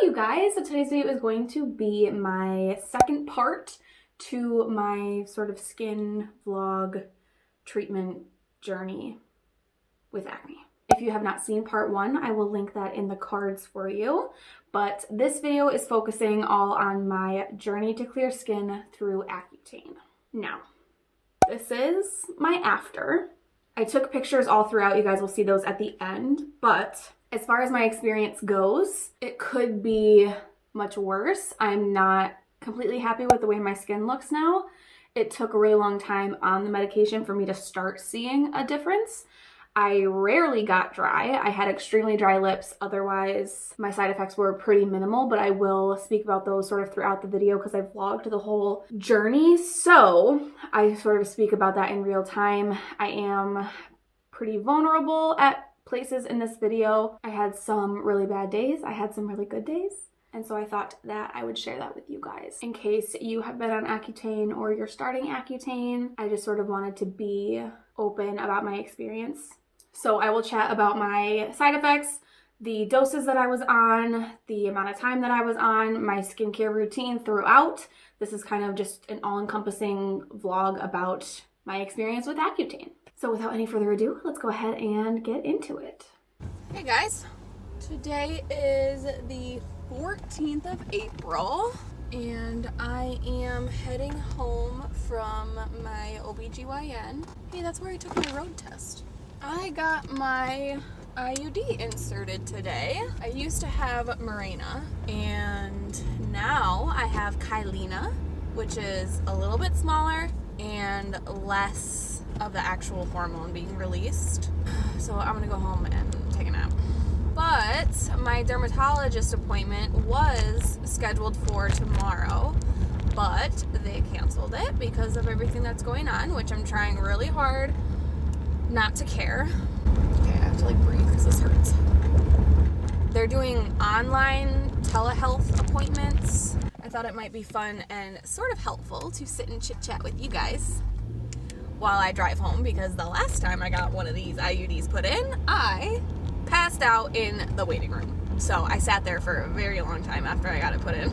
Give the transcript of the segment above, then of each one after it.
you guys, so today's video is going to be my second part to my sort of skin vlog treatment journey with acne. If you have not seen part one, I will link that in the cards for you. But this video is focusing all on my journey to clear skin through Accutane. Now, this is my after. I took pictures all throughout. You guys will see those at the end. But as far as my experience goes, it could be much worse. I'm not completely happy with the way my skin looks now. It took a really long time on the medication for me to start seeing a difference. I rarely got dry. I had extremely dry lips. Otherwise, my side effects were pretty minimal, but I will speak about those sort of throughout the video because I vlogged the whole journey. So I sort of speak about that in real time. I am pretty vulnerable at places in this video. I had some really bad days. I had some really good days. And so I thought that I would share that with you guys. In case you have been on Accutane or you're starting Accutane, I just sort of wanted to be open about my experience. So I will chat about my side effects, the doses that I was on, the amount of time that I was on, my skincare routine throughout. This is kind of just an all-encompassing vlog about my experience with Accutane. So without any further ado, let's go ahead and get into it. Hey guys, today is the 14th of April and I am heading home from my OBGYN. Hey, that's where I took my road test. I got my IUD inserted today. I used to have Mirena and now I have Kylena, which is a little bit smaller and less of the actual hormone being released. So I'm gonna go home and take a nap. But my dermatologist appointment was scheduled for tomorrow, but they canceled it because of everything that's going on, which I'm trying really hard not to care. Okay, I have to like breathe because this hurts. They're doing online telehealth appointments. I thought it might be fun and sort of helpful to sit and chit chat with you guys while I drive home, because the last time I got one of these IUDs put in, I passed out in the waiting room. So I sat there for a very long time after I got it put in,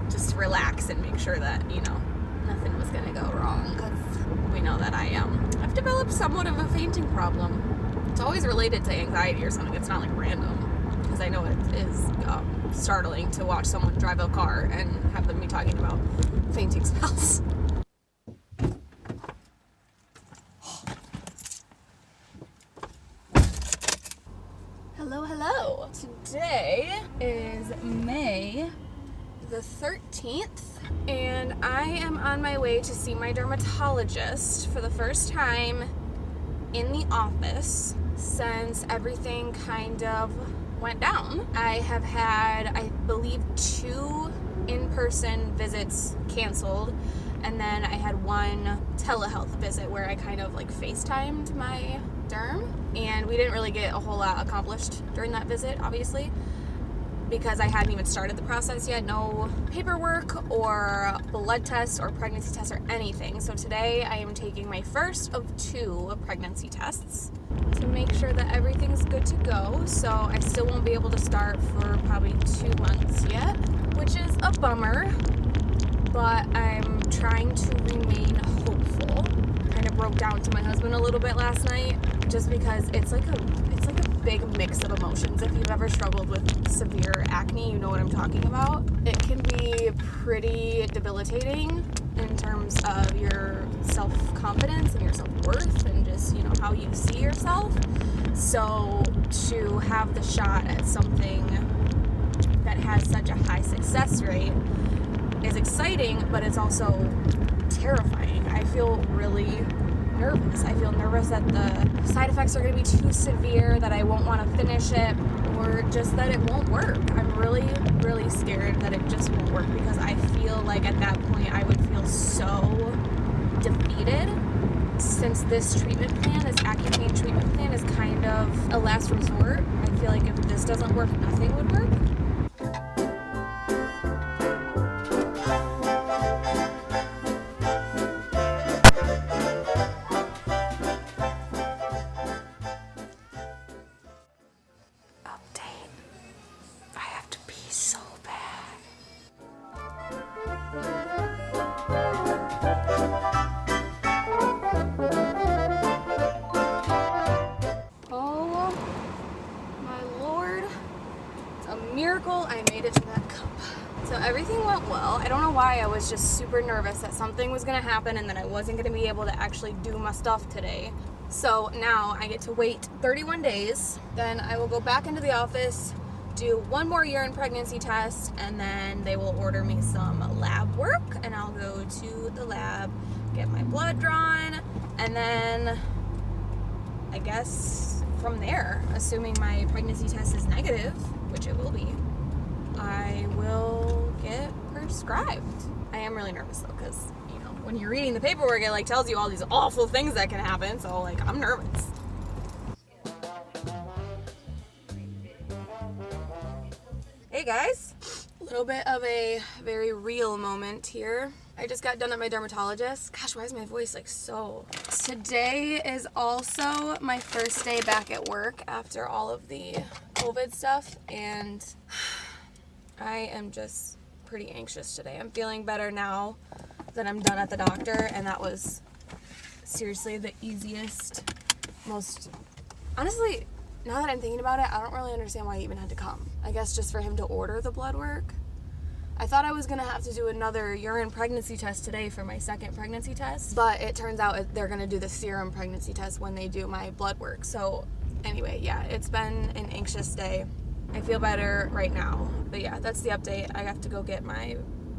just to relax and make sure that, you know, nothing was gonna go wrong, because we know that I've developed somewhat of a fainting problem. It's always related to anxiety or something. It's not like random, because I know it is startling to watch someone drive a car and have them be talking about fainting spells. Hello. Today is May the 13th, and I am on my way to see my dermatologist for the first time in the office since everything kind of went down. I have had, I believe, 2 in-person visits canceled, and then I had one telehealth visit where I kind of like FaceTimed my derm, and we didn't really get a whole lot accomplished during that visit, obviously, because I hadn't even started the process yet. No paperwork or blood tests or pregnancy tests or anything. So today I am taking my first of 2 pregnancy tests to make sure that everything's good to go. So I still won't be able to start for probably 2 months yet, which is a bummer, but I'm trying to remain hopeful. Kind of broke down to my husband a little bit last night, just because it's like a big mix of emotions. If you've ever struggled with severe acne, you know what I'm talking about. It can be pretty debilitating in terms of your self-confidence and your self-worth and just, you know, how you see yourself. So to have the shot at something that has such a high success rate is exciting, but it's also terrifying. I feel really nervous. I feel nervous that the side effects are going to be too severe, that I won't want to finish it, or just that it won't work. I'm really, really scared that it just won't work, because I feel like at that point I would feel so defeated, since this treatment plan, this Accutane treatment plan, is kind of a last resort. I feel like if this doesn't work, nothing would work. be so bad. Oh my Lord. It's a miracle I made it to that cup. So everything went well. I don't know why I was just super nervous that something was gonna happen and that I wasn't gonna be able to actually do my stuff today. So now I get to wait 31 days. Then I will go back into the office, do one more urine pregnancy test, and then they will order me some lab work, and I'll go to the lab, get my blood drawn, and then I guess from there, assuming my pregnancy test is negative, which it will be, I will get prescribed. I am really nervous though, because when you're reading the paperwork, it like tells you all these awful things that can happen, so like I'm nervous. Hey guys, a little bit of a very real moment here. I just got done at my dermatologist. Gosh, why is my voice like so? Today is also my first day back at work after all of the COVID stuff, and I am just pretty anxious today. I'm feeling better now that I'm done at the doctor, and that was seriously the easiest, most, honestly, now that I'm thinking about it, I don't really understand why he even had to come. I guess just for him to order the blood work. I thought I was gonna have to do another urine pregnancy test today for my second pregnancy test, but it turns out they're gonna do the serum pregnancy test when they do my blood work. So anyway, yeah, it's been an anxious day. I feel better right now, but yeah, that's the update. I have to go get my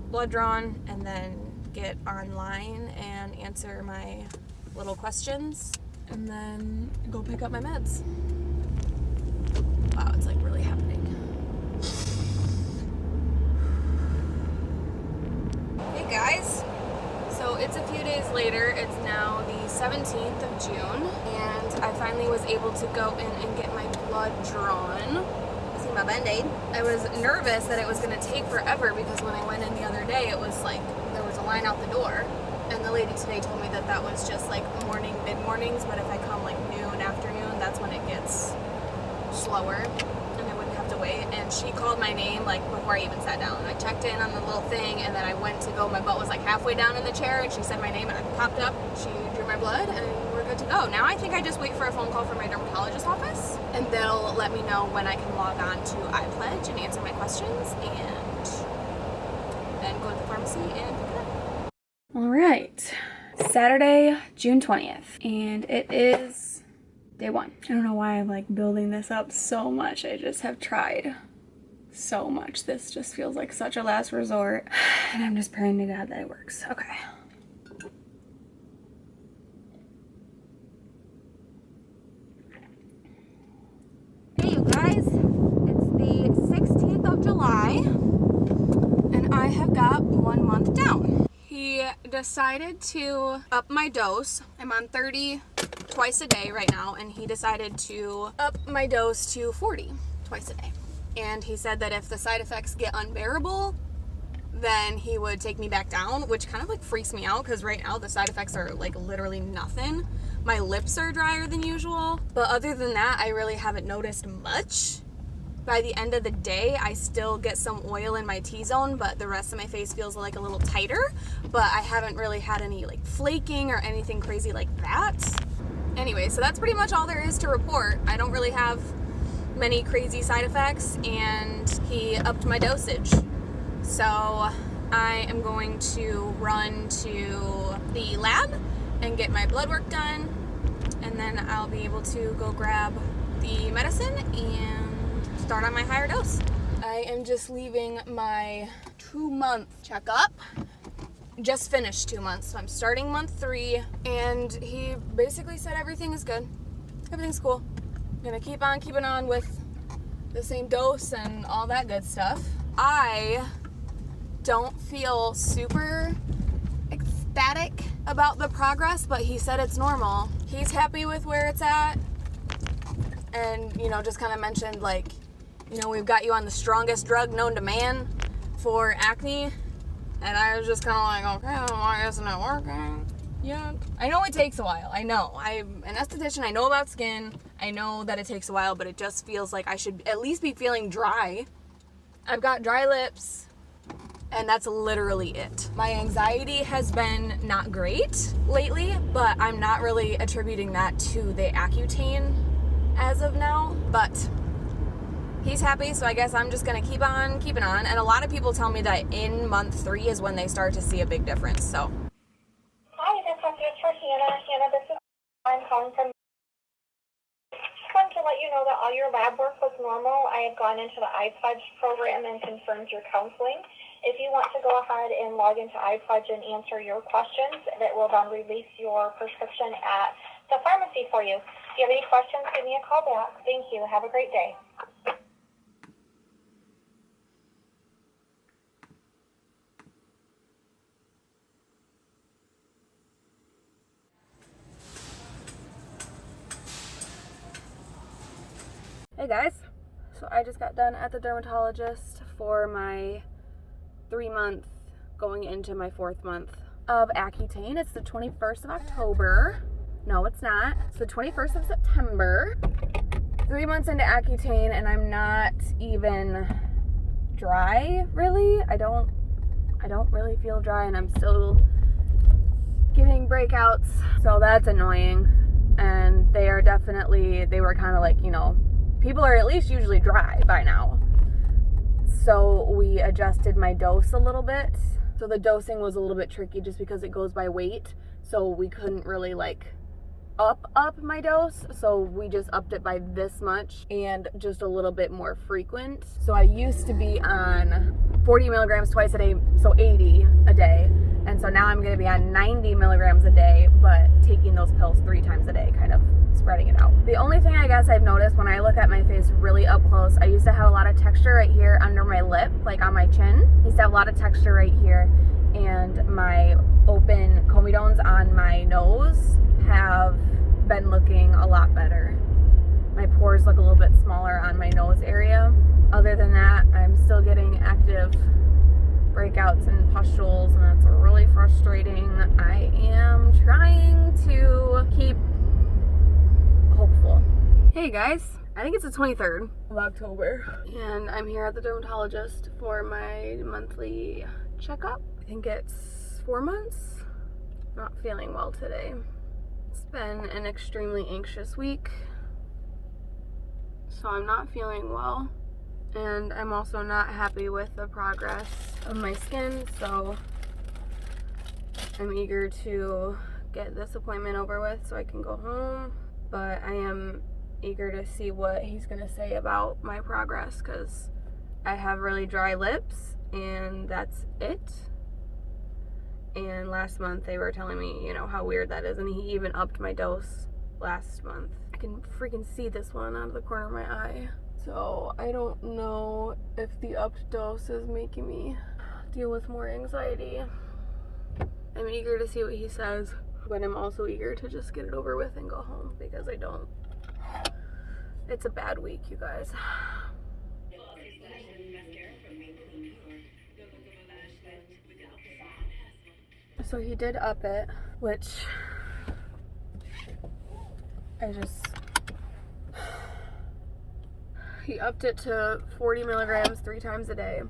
blood drawn and then get online and answer my little questions and then go pick up my meds. Wow, it's like really happening. Hey guys, so it's a few days later. It's now the 17th of June, and I finally was able to go in and get my blood drawn. See my band-aid. I was nervous that it was going to take forever because when I went in the other day, it was like there was a line out the door, and the lady today told me that that was just like morning, mid-mornings, but if I come like noon, afternoon, that's when it gets slower and I wouldn't have to wait. And she called my name like before I even sat down. I checked in on the little thing, and then I went to go, my butt was like halfway down in the chair, and she said my name, and I popped up, she drew my blood, and we're good to go. Now I think I just wait for a phone call from my dermatologist's office, and they'll let me know when I can log on to iPledge and answer my questions, and then go to the pharmacy and pick it up. All right, Saturday, June 20th, and it is day one. I don't know why I'm like building this up so much. I just have tried so much. This just feels like such a last resort, and I'm just praying to God that it works. Okay. Hey you guys, it's the 16th of July, and I have got 1 month down. He decided to up my dose. I'm on 30 twice a day right now, and he decided to up my dose to 40 twice a day. And he said that if the side effects get unbearable, then he would take me back down, which kind of like freaks me out because right now the side effects are like literally nothing. My lips are drier than usual, but other than that, I really haven't noticed much. By the end of the day, I still get some oil in my T-zone, but the rest of my face feels like a little tighter, but I haven't really had any like flaking or anything crazy like that. Anyway, so that's pretty much all there is to report. I don't really have many crazy side effects, and he upped my dosage. So I am going to run to the lab and get my blood work done, and then I'll be able to go grab the medicine and start on my higher dose. I am just leaving my 2-month checkup. Just finished 2 months, so I'm starting month 3, and he basically said everything is good. Everything's cool. I'm gonna keep on keeping on with the same dose and all that good stuff. I don't feel super ecstatic about the progress, but he said it's normal. He's happy with where it's at, and just kind of mentioned like, we've got you on the strongest drug known to man for acne. And I was just kind of like, okay, why isn't it working? Yeah, I know it takes a while. I know. I'm an esthetician. I know about skin. I know that it takes a while, but it just feels like I should at least be feeling dry. I've got dry lips, and that's literally it. My anxiety has been not great lately, but I'm not really attributing that to the Accutane as of now. But he's happy, so I guess I'm just gonna keep on keeping on. And a lot of people tell me that in month 3 is when they start to see a big difference, so. Hi, this is for Hannah. Hannah, this is I'm calling from. Just wanted to let you know that all your lab work was normal. I have gone into the iPledge program and confirmed your counseling. If you want to go ahead and log into iPledge and answer your questions, that will then release your prescription at the pharmacy for you. If you have any questions, give me a call back. Thank you. Have a great day. Hey guys, so I just got done at the dermatologist for my 3-month, going into my 4th month of Accutane. It's the 21st of October. No, it's not. It's the 21st of September. 3 months into Accutane, and I'm not even dry, really. I don't really feel dry, and I'm still getting breakouts, so that's annoying. And they were kind of like, you know, people are at least usually dry by now. So we adjusted my dose a little bit. So the dosing was a little bit tricky just because it goes by weight. So we couldn't really like up my dose. So we just upped it by this much and just a little bit more frequent. So I used to be on 40 milligrams twice a day, so 80 a day. And so now I'm gonna be on 90 milligrams a day, but taking those pills 3 times a day, kind of spreading it out. The only thing I guess I've noticed when I look at my face really up close, I used to have a lot of texture right here under my lip, like on my chin. I used to have a lot of texture right here, and my open comedones on my nose have been looking a lot better. My pores look a little bit smaller on my nose area. Other than that, I'm still getting active breakouts and pustules, and that's really frustrating. I am trying to keep hopeful. Hey guys, I think it's the 23rd of October, and I'm here at the dermatologist for my monthly checkup. I think it's 4 months. Not feeling well today. It's been an extremely anxious week, so I'm not feeling well. And I'm also not happy with the progress of my skin, so I'm eager to get this appointment over with so I can go home. But I am eager to see what he's gonna say about my progress, because I have really dry lips and that's it. And last month they were telling me, you know, how weird that is, and he even upped my dose last month. I can freaking see this one out of the corner of my eye. So I don't know if the upped dose is making me deal with more anxiety. I'm eager to see what he says, but I'm also eager to just get it over with and go home, because it's a bad week, you guys. So he did up it, which he upped it to 40 milligrams 3 times a day.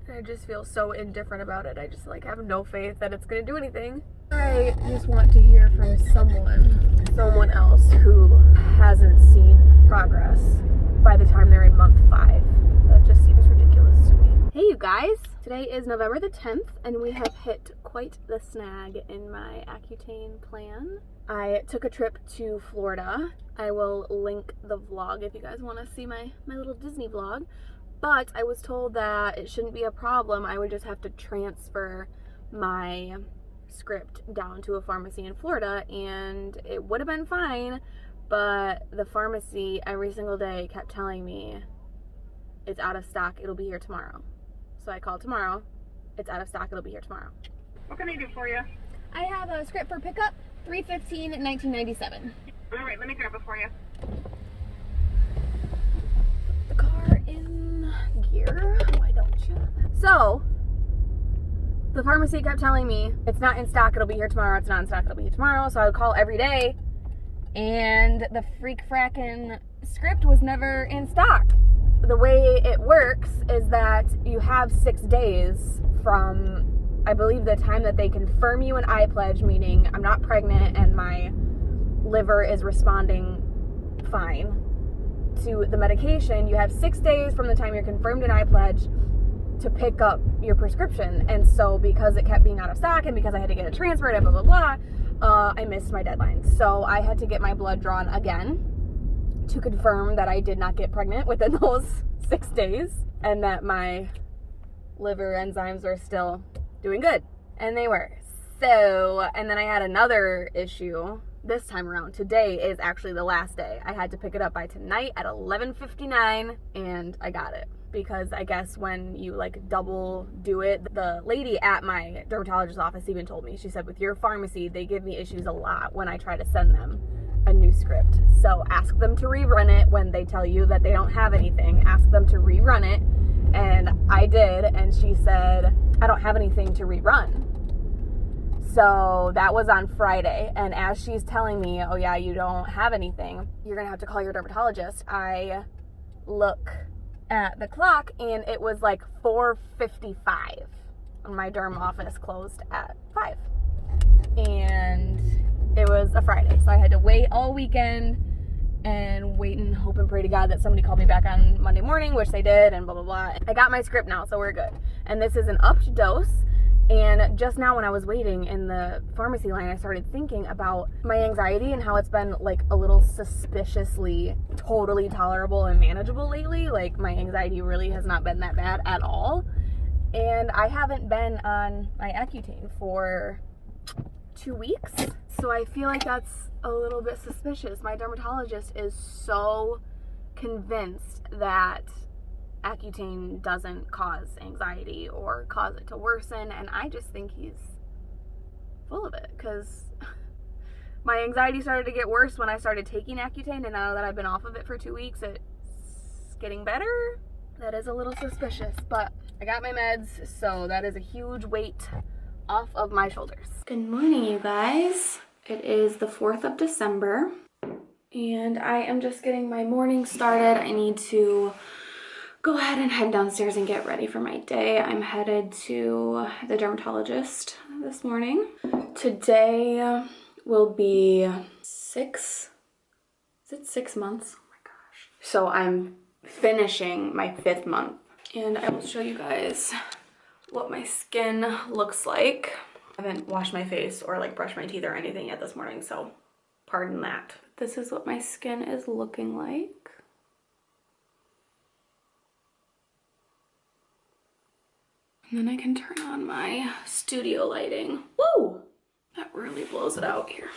And I just feel so indifferent about it. I just like have no faith that it's gonna do anything. I just want to hear from someone else who hasn't seen progress by the time they're in month 5. That just seems ridiculous to me. Hey you guys, today is November the 10th, and we have hit quite the snag in my Accutane plan. I took a trip to Florida. I will link the vlog if you guys want to see my little Disney vlog. But I was told that it shouldn't be a problem. I would just have to transfer my script down to a pharmacy in Florida, and it would have been fine. But the pharmacy every single day kept telling me, it's out of stock, it'll be here tomorrow. So I called tomorrow. It's out of stock, it'll be here tomorrow. What can I do for you? I have a script for pickup, 3/15/1997. All right, let me grab it for you. The car in gear. Why don't you? So, the pharmacy kept telling me, it's not in stock, it'll be here tomorrow, it's not in stock, it'll be here tomorrow. So I would call every day, and the freak frackin' script was never in stock. The way it works is that you have 6 days from, I believe, the time that they confirm you an iPledge, meaning I'm not pregnant and my liver is responding fine to the medication. You have 6 days from the time you're confirmed an iPledge to pick up your prescription. And so because it kept being out of stock and because I had to get it transferred and blah, blah, blah, I missed my deadline. So I had to get my blood drawn again to confirm that I did not get pregnant within those 6 days and that my liver enzymes were still doing good. And they were. So, and then I had another issue this time around. Today is actually the last day. I had to pick it up by tonight at 11:59 and I got it. Because I guess when you like double do it, the lady at my dermatologist's office even told me, she said, with your pharmacy, they give me issues a lot when I try to send them a new script. So ask them to rerun it when they tell you that they don't have anything. Ask them to rerun it. And I did, and she said, I don't have anything to rerun. So that was on Friday, and as she's telling me, oh yeah, you don't have anything, you're gonna have to call your dermatologist, I look at the clock and it was like 4:55. My derm office closed at 5. And it was a Friday, so I had to wait all weekend and wait and hope and pray to God that somebody called me back on Monday morning, which they did, and blah, blah, blah. I got my script now, so we're good. And this is an upped dose. And just now when I was waiting in the pharmacy line, I started thinking about my anxiety and how it's been like a little suspiciously totally tolerable and manageable lately. Like my anxiety really has not been that bad at all. And I haven't been on my Accutane for 2 weeks. So I feel like that's a little bit suspicious. My dermatologist is so convinced that Accutane doesn't cause anxiety or cause it to worsen, and I just think he's full of it, because my anxiety started to get worse when I started taking Accutane, and now that I've been off of it for 2 weeks, it's getting better. That is a little suspicious, but I got my meds, so that is a huge weight off of my shoulders. Good morning, you guys. It is the 4th of December, and I am just getting my morning started. I need to go ahead and head downstairs and get ready for my day. I'm headed to the dermatologist this morning. Today will be 6 months? Oh my gosh. So I'm finishing my 5th month, and I will show you guys what my skin looks like. I haven't washed my face or like brushed my teeth or anything yet this morning, so pardon that. This is what my skin is looking like. And then I can turn on my studio lighting. Woo! That really blows it out here.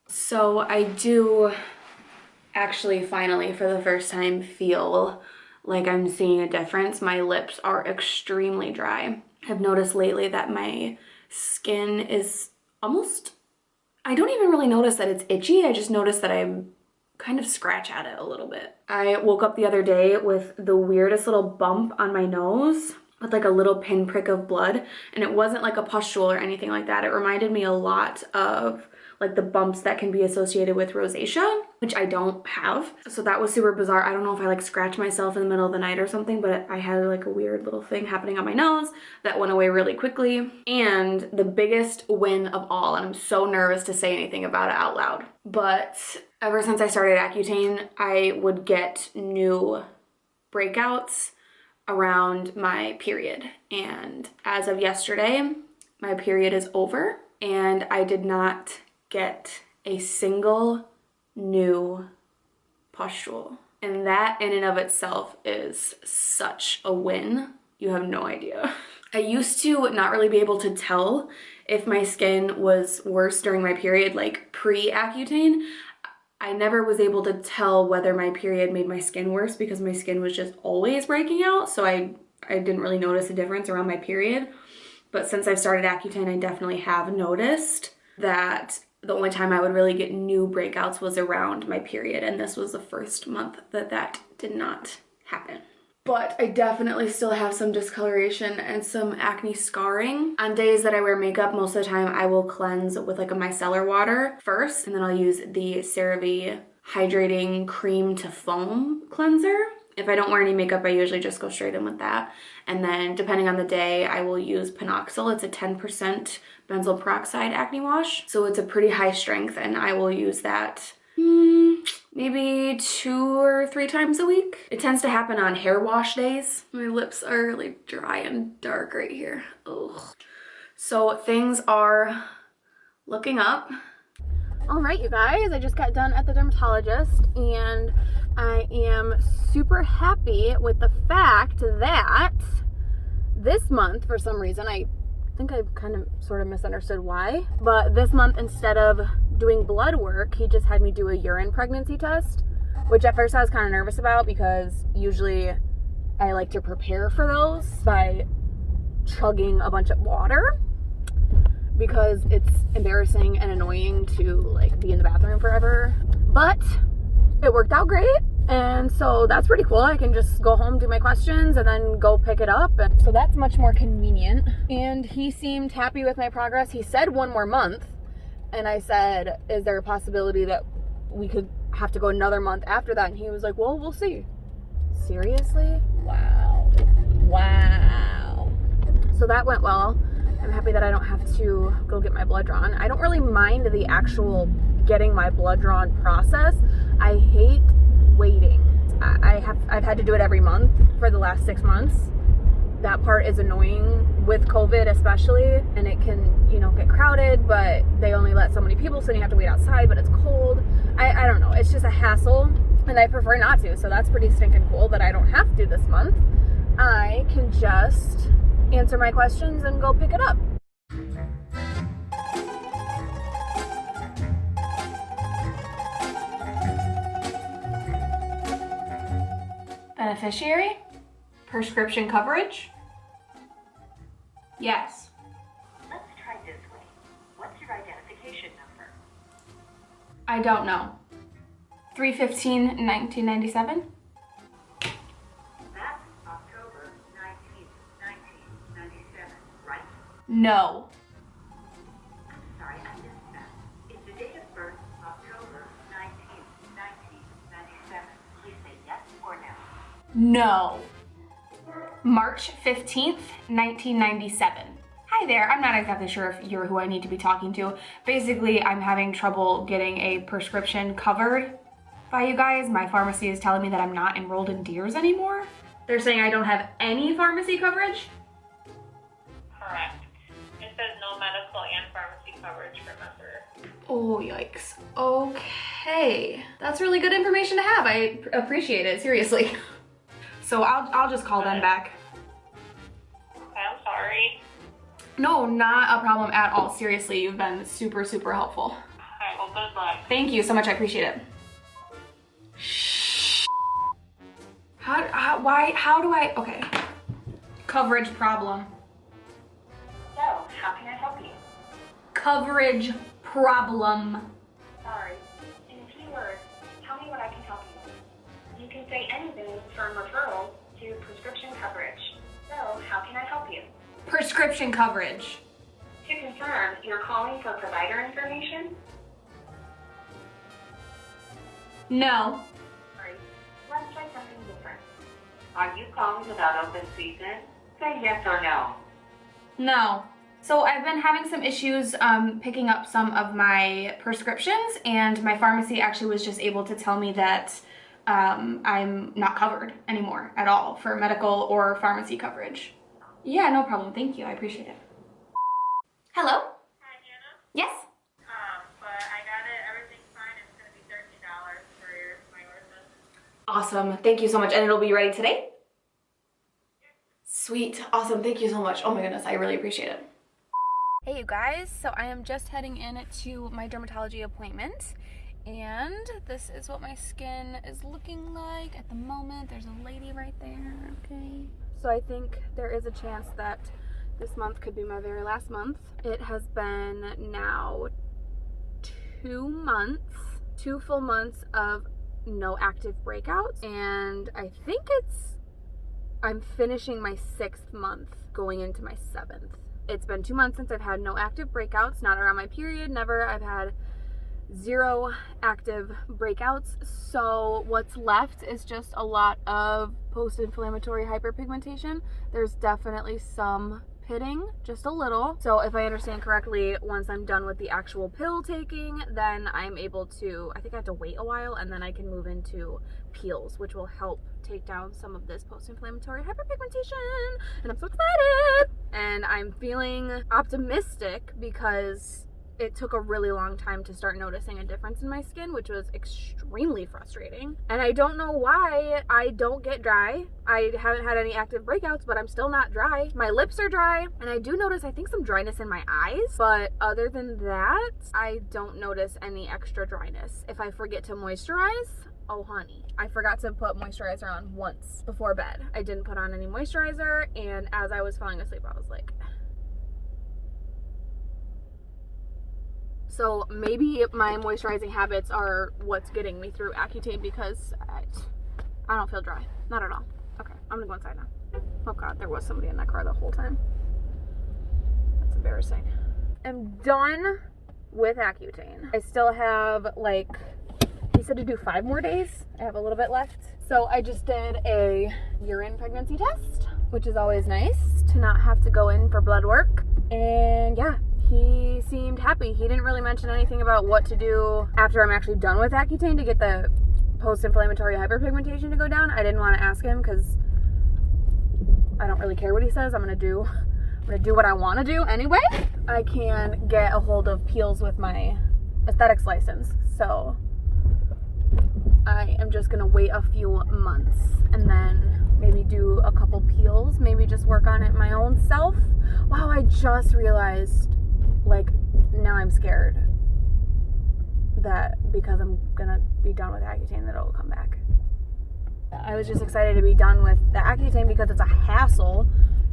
So I do actually finally for the first time feel like I'm seeing a difference. My lips are extremely dry. I've noticed lately that my skin is almost, I don't even really notice that it's itchy. I just notice that I'm kind of scratch at it a little bit. I woke up the other day with the weirdest little bump on my nose with like a little pinprick of blood, and it wasn't like a pustule or anything like that. It reminded me a lot of like the bumps that can be associated with rosacea, which I don't have. So that was super bizarre. I don't know if I like scratched myself in the middle of the night or something, but I had like a weird little thing happening on my nose that went away really quickly. And the biggest win of all, and I'm so nervous to say anything about it out loud, but ever since I started Accutane, I would get new breakouts around my period. And as of yesterday, my period is over, and I did not get a single new pustule. And that in and of itself is such a win. You have no idea. I used to not really be able to tell if my skin was worse during my period, like pre-Accutane. I never was able to tell whether my period made my skin worse because my skin was just always breaking out. So I didn't really notice a difference around my period. But since I've started Accutane, I definitely have noticed that the only time I would really get new breakouts was around my period, and this was the first month that that did not happen. But I definitely still have some discoloration and some acne scarring. On days that I wear makeup, most of the time I will cleanse with like a micellar water first, and then I'll use the CeraVe hydrating cream to foam cleanser. If I don't wear any makeup, I usually just go straight in with that. And then depending on the day, I will use Panoxyl. It's a 10% benzoyl peroxide acne wash. So it's a pretty high strength, and I will use that maybe 2 or 3 times a week. It tends to happen on hair wash days. My lips are like dry and dark right here. Ugh. So things are looking up. All right, you guys, I just got done at the dermatologist, and I am super happy with the fact that this month, for some reason, I think I kind of sort of misunderstood why, but this month, instead of doing blood work, he just had me do a urine pregnancy test, which at first I was kind of nervous about because usually I like to prepare for those by chugging a bunch of water, because it's embarrassing and annoying to like be in the bathroom forever. But it worked out great, and so that's pretty cool. I can just go home, do my questions, and then go pick it up. And so that's much more convenient. And he seemed happy with my progress. He said 1 more month, and I said, is there a possibility that we could have to go another month after that? And he was like, well, we'll see. Seriously? Wow. So that went well. I'm happy that I don't have to go get my blood drawn. I don't really mind the actual getting my blood drawn process. I hate waiting. I've had to do it every month for the last 6 months. That part is annoying with COVID especially, and it can, you know, get crowded, but they only let so many people, so you have to wait outside, but it's cold. I don't know, it's just a hassle, and I prefer not to, so that's pretty stinking cool that I don't have to this month. I can just answer my questions and go pick it up. Beneficiary? Prescription coverage? Yes. Let's try this way. What's your identification number? I don't know. 3/15/1997? That's October 19th, 1997, right? No. I'm sorry, I missed that. Is the date of birth October 19th, 1997? Please say yes or no. No. March 15th, 1997. Hi there, I'm not exactly sure if you're who I need to be talking to. Basically, I'm having trouble getting a prescription covered by you guys. My pharmacy is telling me that I'm not enrolled in DEERS anymore. They're saying I don't have any pharmacy coverage? Correct. It says no medical and pharmacy coverage for members. Oh, yikes. Okay. That's really good information to have. I appreciate it, seriously. So I'll just call them back. Okay, I'm sorry. No, not a problem at all. Seriously, you've been super, super helpful. Alright, well, good luck. Thank you so much, I appreciate it. Shh. How do I, okay. Coverage problem. So, how can I help you? Coverage problem. Sorry. In a few words, tell me what I can help you with. You can say anything from referral to prescription coverage. So, how can I help you? Prescription coverage. To confirm, you're calling for provider information? No. Sorry. Let's try something different. Are you calling about open season? Say yes or no. No. So I've been having some issues picking up some of my prescriptions, and my pharmacy actually was just able to tell me that I'm not covered anymore at all for medical or pharmacy coverage. Yeah, no problem. Thank you. I appreciate it. Hello? Hi, Hannah. Yes? But I got it. Everything's fine. It's going to be $13 for my order. Awesome. Thank you so much. And it'll be ready today? Sweet. Awesome. Thank you so much. Oh my goodness. I really appreciate it. Hey you guys, so I am just heading in to my dermatology appointment, and this is what my skin is looking like at the moment. There's a lady right there, okay? So I think there is a chance that this month could be my very last month. It has been now 2 months, 2 full months of no active breakouts, and I think I'm finishing my 6th month going into my 7th. It's been 2 months since I've had no active breakouts, not around my period, never. I've had 0 active breakouts. So what's left is just a lot of post-inflammatory hyperpigmentation. There's definitely some pitting, just a little. So if I understand correctly, once I'm done with the actual pill taking, then I'm able to, I think I have to wait a while, and then I can move into peels, which will help take down some of this post-inflammatory hyperpigmentation. And I'm so excited! And I'm feeling optimistic because it took a really long time to start noticing a difference in my skin, which was extremely frustrating. And I don't know why I don't get dry. I haven't had any active breakouts, but I'm still not dry. My lips are dry, and I do notice, I think, some dryness in my eyes. But other than that, I don't notice any extra dryness. If I forget to moisturize, oh honey, I forgot to put moisturizer on once before bed. I didn't put on any moisturizer, and as I was falling asleep, I was like, so maybe my moisturizing habits are what's getting me through Accutane, because I don't feel dry. Not at all. Okay, I'm gonna go inside now. Oh God, there was somebody in that car the whole time. That's embarrassing. I'm done with Accutane. I still have, like, he said to do 5 more days. I have a little bit left. So I just did a urine pregnancy test, which is always nice to not have to go in for blood work. And yeah, he seemed happy. He didn't really mention anything about what to do after I'm actually done with Accutane to get the post-inflammatory hyperpigmentation to go down. I didn't want to ask him because I don't really care what he says. I'm gonna do what I want to do anyway. I can get a hold of peels with my aesthetics license, so I am just gonna wait a few months and then maybe do a couple peels, maybe just work on it my own self. Wow, I just realized, like, now I'm scared that because I'm gonna be done with Accutane that it'll come back. I was just excited to be done with the Accutane because it's a hassle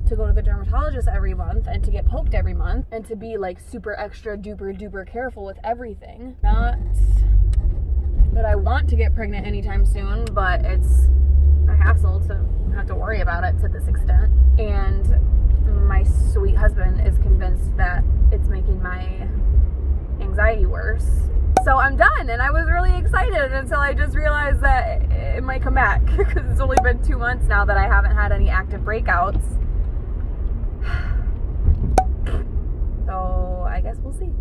to go to the dermatologist every month and to get poked every month and to be like super extra duper duper careful with everything. Not that I want to get pregnant anytime soon, but it's a hassle to have to worry about it to this extent. And my sweet husband is convinced that it's making my anxiety worse. So I'm done, and I was really excited until I just realized that it might come back because it's only been 2 months now that I haven't had any active breakouts. So I guess we'll see.